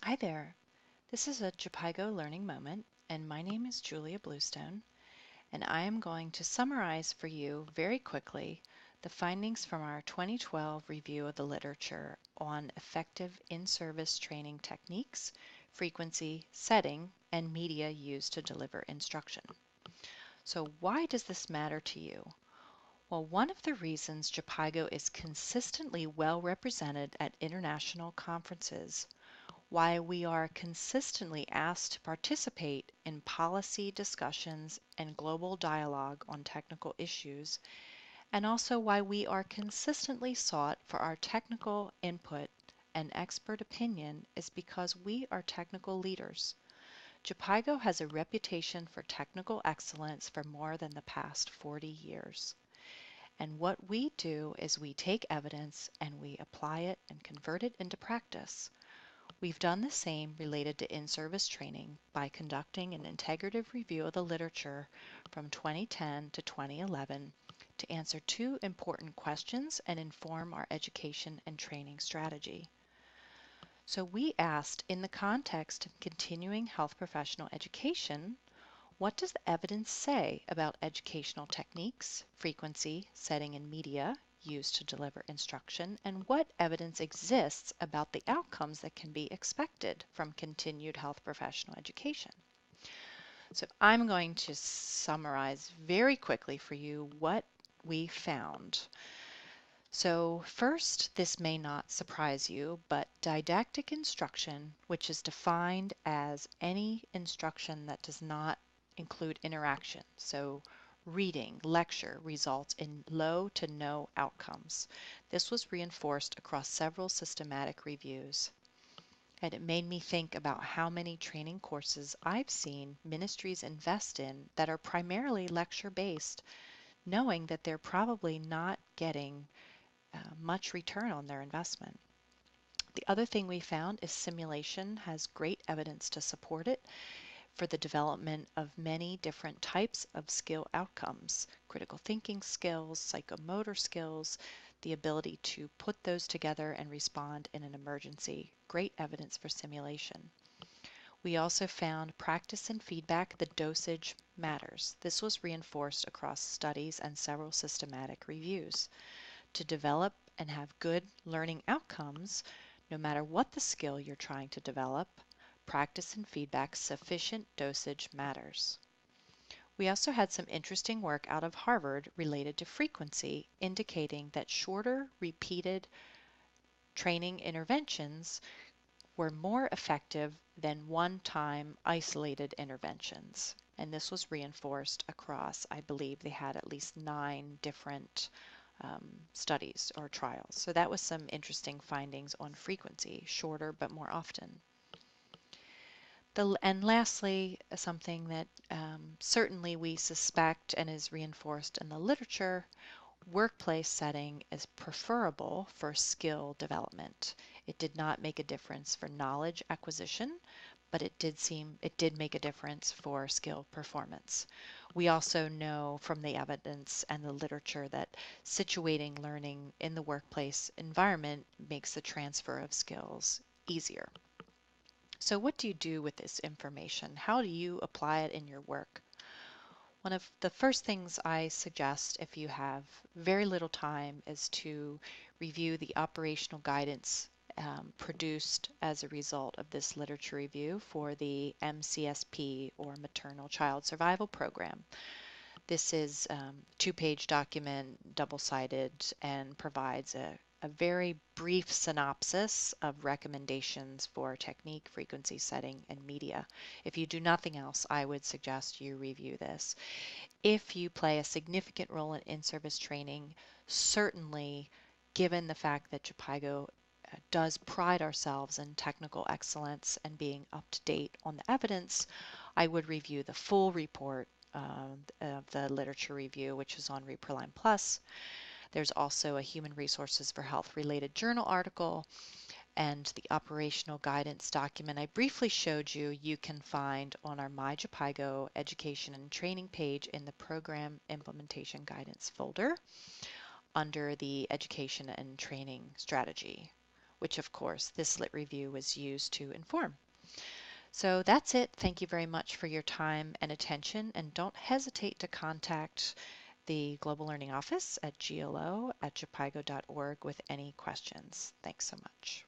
Hi there. This is a Japigo Learning Moment, and my name is Julia Bluestone, and I am going to summarize for you very quickly the findings from our 2012 review of the literature on effective in-service training techniques, frequency, setting, and media used to deliver instruction. So why does this matter to you? Well, one of the reasons Japigo is consistently well represented at international conferences, why we are consistently asked to participate in policy discussions and global dialogue on technical issues, and also why we are consistently sought for our technical input and expert opinion is because we are technical leaders. Japigo has a reputation for technical excellence for more than the past 40 years. And what we do is we take evidence and we apply it and convert it into practice. We've done the same related to in-service training by conducting an integrative review of the literature from 2010 to 2011 to answer two important questions and inform our education and training strategy. So we asked, in the context of continuing health professional education, what does the evidence say about educational techniques, frequency, setting, and media used to deliver instruction, and what evidence exists about the outcomes that can be expected from continued health professional education? So I'm going to summarize very quickly for you what we found. So first, this may not surprise you, but didactic instruction, which is defined as any instruction that does not include interaction, so reading, lecture, results in low to no outcomes. This was reinforced across several systematic reviews. And it made me think about how many training courses I've seen ministries invest in that are primarily lecture based, knowing that they're probably not getting much return on their investment. The other thing we found is simulation has great evidence to support it for the development of many different types of skill outcomes, critical thinking skills, psychomotor skills, the ability to put those together and respond in an emergency. Great evidence for simulation. We also found practice and feedback, the dosage matters. This was reinforced across studies and several systematic reviews. To develop and have good learning outcomes, no matter what the skill you're trying to develop, practice and feedback, sufficient dosage matters. We also had some interesting work out of Harvard related to frequency, indicating that shorter, repeated training interventions were more effective than one-time isolated interventions. And this was reinforced across, I believe they had at least 9 different studies or trials. So that was some interesting findings on frequency, shorter but more often. And lastly, something that certainly we suspect and is reinforced in the literature, workplace setting is preferable for skill development. It did not make a difference for knowledge acquisition, but it did make a difference for skill performance. We also know from the evidence and the literature that situating learning in the workplace environment makes the transfer of skills easier. So what do you do with this information? How do you apply it in your work? One of the first things I suggest if you have very little time is to review the operational guidance produced as a result of this literature review for the MCSP or Maternal Child Survival Program. This is a 2-page document, double-sided, and provides a very brief synopsis of recommendations for technique, frequency, setting, and media. If you do nothing else, I would suggest you review this. If you play a significant role in in-service training, certainly given the fact that Japigo does pride ourselves in technical excellence and being up to date on the evidence, I would review the full report of the literature review, which is on Reproline Plus. There's also a Human Resources for Health related journal article and the operational guidance document I briefly showed you, you can find on our My Japigo Education and Training page in the Program Implementation Guidance folder under the Education and Training Strategy, which of course this lit review was used to inform. So that's it. Thank you very much for your time and attention, and don't hesitate to contact the Global Learning Office at glo@jpygo.org with any questions. Thanks so much.